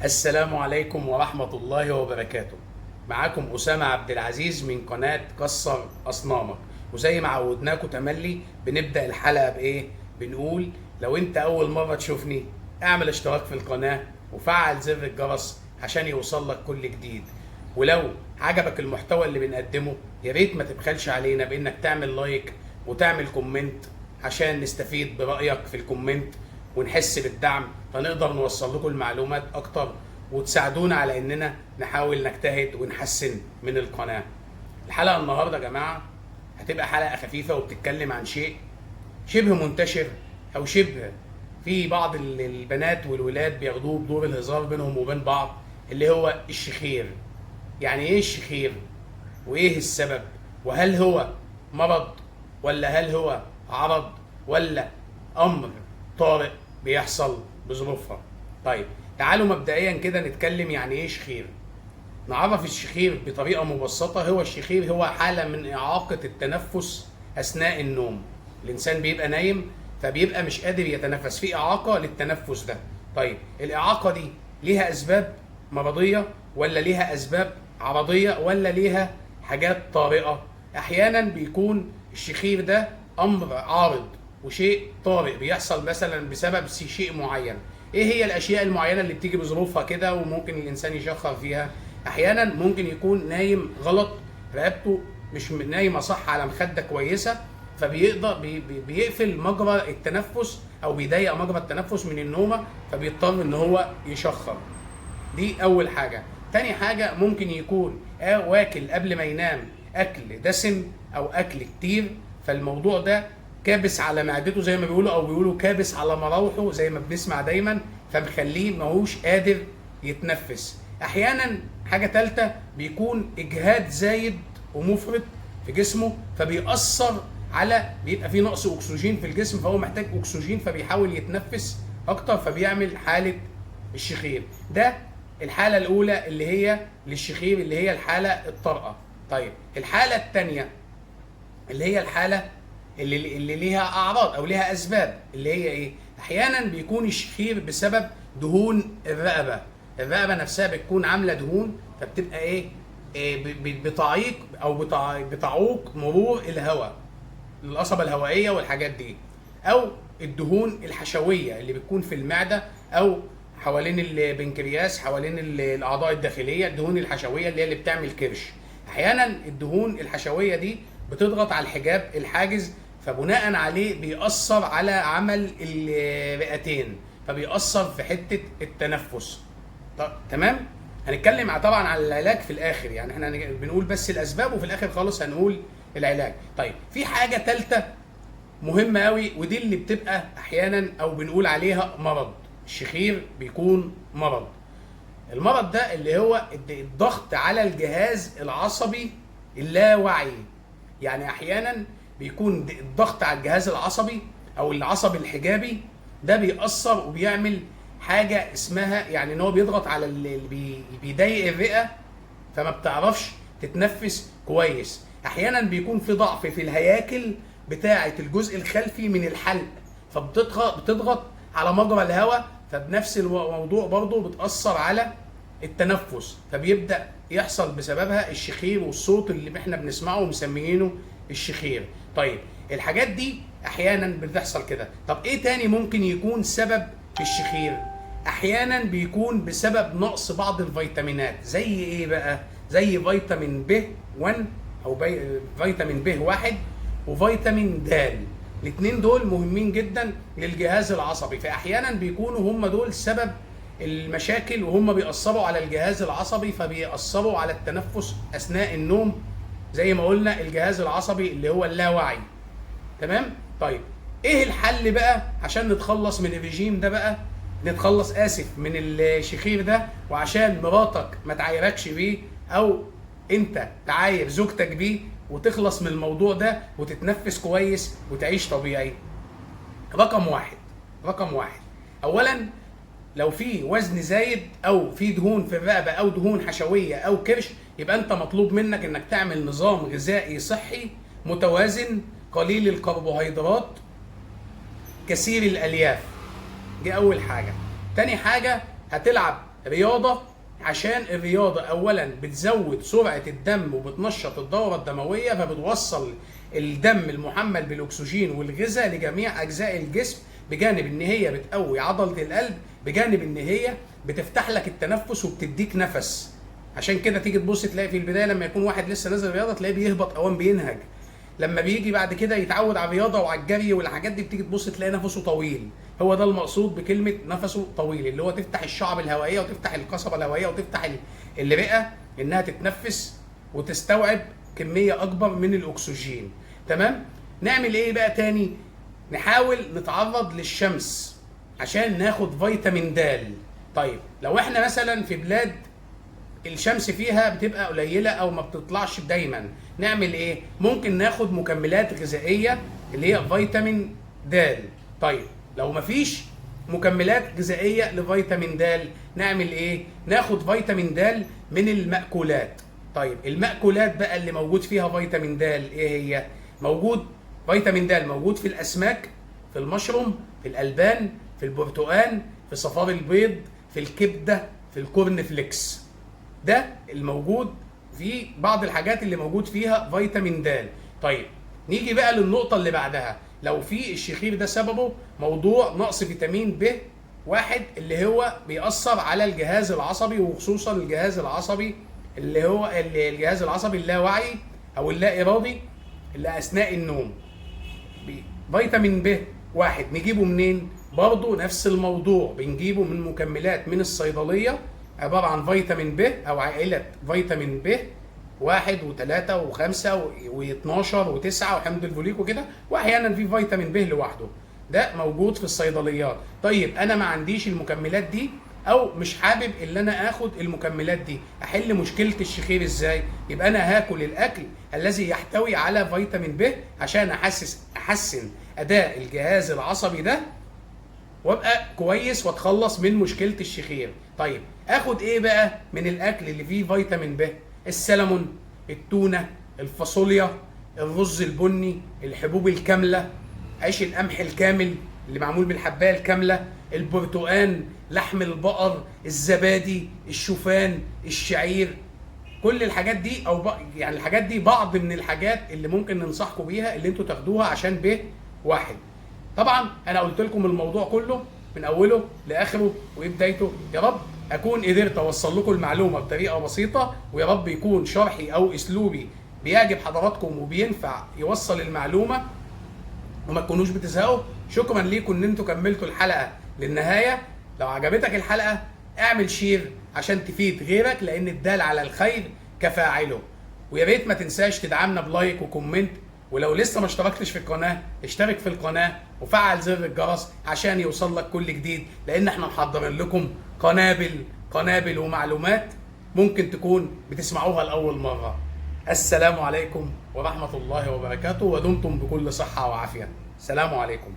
السلام عليكم ورحمة الله وبركاته. معاكم أسامة عبد العزيز من قناة كسر أصنامك. وزي ما عودناكم تملي بنبدأ الحلقة بإيه؟ بنقول لو أنت أول مرة تشوفني اعمل اشتراك في القناة وفعل زر الجرس عشان يوصل لك كل جديد. ولو عجبك المحتوى اللي بنقدمه يا ريت ما تبخلش علينا بإنك تعمل لايك وتعمل كومنت عشان نستفيد برأيك في الكومنت ونحس بالدعم فنقدر نوصل لكم المعلومات اكتر وتساعدونا على اننا نحاول نجتهد ونحسن من القناة. الحلقة النهاردة يا جماعة هتبقى حلقة خفيفة وبتتكلم عن شيء شبه منتشر او شبه في بعض البنات والولاد بياخدوه بدور الهزار بينهم وبين بعض، اللي هو الشخير. يعني ايه الشخير؟ وايه السبب؟ وهل هو مرض ولا هل هو عرض ولا امر طارئ بيحصل بظروفها؟ طيب تعالوا مبدئيا كده نتكلم يعني ايه شخير. نعرف الشخير بطريقة مبسطة. هو الشخير هو حالة من إعاقة التنفس أثناء النوم. الإنسان بيبقى نايم فبيبقى مش قادر يتنفس، في إعاقة للتنفس ده. طيب الإعاقة دي ليها أسباب مرضية ولا ليها أسباب عرضية ولا ليها حاجات طارئة؟ أحيانا بيكون الشخير ده أمر عارض وشيء طارئ بيحصل مثلا بسبب شيء معين. ايه هي الاشياء المعينه اللي بتيجي بظروفها كده وممكن الانسان يشخر فيها؟ احيانا ممكن يكون نايم غلط، رقبته مش نايمه صح على مخده كويسه، فبيقدر بيقفل مجرى التنفس او بيضيق مجرى التنفس من النومه فبيضطر ان هو يشخر. دي اول حاجه. تاني حاجه ممكن يكون واكل قبل ما ينام اكل دسم او اكل كتير، فالموضوع ده كابس على معدته زي ما بيقولوا، او بيقولوا كابس على مراوحه زي ما بنسمع دايما، فمخليه ماهوش قادر يتنفس. احيانا حاجه ثالثه بيكون اجهاد زايد ومفرط في جسمه فبيأثر على بيبقى فيه نقص اكسجين في الجسم فهو محتاج اكسجين فبيحاول يتنفس اكتر فبيعمل حاله الشخير. ده الحاله الاولى اللي هي للشخير اللي هي الحاله الطارئه. طيب الحاله الثانيه اللي هي الحاله اللي ليها اعراض او ليها اسباب، اللي هي ايه؟ احيانا بيكون الشخير بسبب دهون الرقبه. الرقبه نفسها بتكون عامله دهون فبتبقى ايه؟ بتعيق او بتعوق مرور الهواء، القصبه الهوائيه والحاجات دي، او الدهون الحشويه اللي بتكون في المعده او حوالين البنكرياس حوالين الاعضاء الداخليه، الدهون الحشويه اللي بتعمل كرش. احيانا الدهون الحشويه دي بتضغط على الحجاب الحاجز فبناء عليه بيأثر على عمل الرئتين فبيأثر في حته التنفس. تمام؟ هنتكلم طبعا على العلاج في الاخر، يعني احنا بنقول بس الاسباب وفي الاخر خالص هنقول العلاج. طيب في حاجه ثالثه مهمه قوي ودي اللي بتبقى احيانا او بنقول عليها مرض. الشخير بيكون مرض. المرض ده اللي هو الضغط على الجهاز العصبي اللاواعي. يعني احيانا بيكون الضغط على الجهاز العصبي او العصب الحجابي ده بيأثر وبيعمل حاجه اسمها يعني ان هو بيضغط على اللي بيضايق الرئه فما بتعرفش تتنفس كويس. احيانا بيكون في ضعف في الهياكل بتاعه الجزء الخلفي من الحلق فبتضغط على مجرى الهواء، فبنفس الموضوع برضه بتأثر على التنفس فبيبدأ يحصل بسببها الشخير والصوت اللي احنا بنسمعه ومسميينه الشخير. طيب الحاجات دي احيانا بتحصل كده. طب ايه تاني ممكن يكون سبب في الشخير؟ احيانا بيكون بسبب نقص بعض الفيتامينات. زي ايه بقى؟ زي فيتامين ب 1 او فيتامين ب 1 وفيتامين د. الاثنين دول مهمين جدا للجهاز العصبي، فاحيانا بيكونوا هم دول سبب المشاكل وهم بيأثروا على الجهاز العصبي فبيأثروا على التنفس اثناء النوم زي ما قلنا الجهاز العصبي اللي هو اللاواعي. تمام؟ طيب ايه الحل بقى عشان نتخلص من الرجيم ده بقى؟ نتخلص من الشخير ده وعشان مراتك ما تعايركش بيه او انت تعاير زوجتك بيه وتخلص من الموضوع ده وتتنفس كويس وتعيش طبيعي. رقم واحد اولا لو في وزن زايد او في دهون في الرقبه او دهون حشويه او كرش يبقى انت مطلوب منك انك تعمل نظام غذائي صحي متوازن قليل الكربوهيدرات كثير الالياف. دي اول حاجه. تاني حاجه هتلعب رياضة عشان الرياضة أولا بتزود سرعة الدم وبتنشط الدورة الدموية، فبتوصل الدم المحمل بالأكسجين والغذاء لجميع أجزاء الجسم، بجانب إن هي بتقوي عضلة القلب، بجانب إن هي بتفتح لك التنفس وبتديك نفس. عشان كده تيجي تبص تلاقي في البداية لما يكون واحد لسه نازل رياضة تلاقيه بيهبط أوام بينهج. لما بيجي بعد كده يتعود على الرياضه وعلى الجري والحاجات دي بتيجي تبص تلاقي نفسه طويل. هو ده المقصود بكلمه نفسه طويل، اللي هو تفتح الشعب الهوائيه وتفتح القصبه الهوائيه وتفتح الرئه انها تتنفس وتستوعب كميه اكبر من الاكسجين. تمام؟ نعمل ايه بقى تاني؟ نحاول نتعرض للشمس عشان ناخد فيتامين د. طيب لو احنا مثلا في بلاد الشمس فيها بتبقى قليله او ما بتطلعش دايما، نعمل ايه؟ ممكن ناخد مكملات غذائيه اللي هي فيتامين د. طيب لو مفيش مكملات غذائيه لفيتامين د نعمل ايه؟ ناخد فيتامين د من المأكولات. طيب المأكولات بقى اللي موجود فيها فيتامين د ايه هي؟ موجود فيتامين د موجود في الاسماك، في المشروم، في الالبان، في البرتقال، في صفار البيض، في الكبده، في الكورن فليكس. ده الموجود في بعض الحاجات اللي موجود فيها فيتامين د. طيب نيجي بقى للنقطة اللي بعدها. لو في الشخير ده سببه موضوع نقص فيتامين ب واحد اللي هو بيأثر على الجهاز العصبي، وخصوصا الجهاز العصبي اللي هو الجهاز العصبي اللاواعي او اللا ارادي اللي اثناء النوم. فيتامين ب واحد نجيبه منين؟ برضه نفس الموضوع، بنجيبه من مكملات من الصيدلية، عبارة عن فيتامين ب أو عائلة فيتامين ب 1 و3 و5 و12 و9 وحمض الفوليك وكده، وأحيانا في فيتامين ب لوحده، ده موجود في الصيدليات. طيب أنا ما عنديش المكملات دي أو مش حابب إن أنا آخد المكملات دي، أحل مشكلة الشخير إزاي؟ يبقى أنا هاكل الأكل الذي يحتوي على فيتامين ب عشان أحسن أداء الجهاز العصبي ده وابقى كويس واتخلص من مشكله الشخير. طيب اخد ايه بقى من الاكل اللي فيه فيتامين ب؟ السلمون، التونه، الفاصوليا، الرز البني، الحبوب الكامله، عيش القمح الكامل اللي معمول بالحبايه الكامله، البرتقان، لحم البقر، الزبادي، الشوفان، الشعير. كل الحاجات دي يعني الحاجات دي بعض من الحاجات اللي ممكن ننصحكم بيها اللي انتوا تاخدوها عشان ب واحد. طبعا انا قلت لكم الموضوع كله من اوله لاخره وايه بدايته. يا رب اكون قدرت اوصل لكم المعلومه بطريقه بسيطه، ويا رب يكون شرحي او اسلوبي بيعجب حضراتكم وبينفع يوصل المعلومه وما تكونوش بتزهقوا. شكرا ليكم ان انتوا كملتوا الحلقه للنهايه. لو عجبتك الحلقه اعمل شير عشان تفيد غيرك، لان الدال على الخير كفاعله. ويا ريت ما تنساش تدعمنا بلايك وكومنت، ولو لسه ما اشتركتش في القناه اشترك في القناه وفعل زر الجرس عشان يوصل لك كل جديد، لان احنا محضرين لكم قنابل ومعلومات ممكن تكون بتسمعوها لاول مره. السلام عليكم ورحمه الله وبركاته، ودمتم بكل صحه وعافيه. سلام عليكم.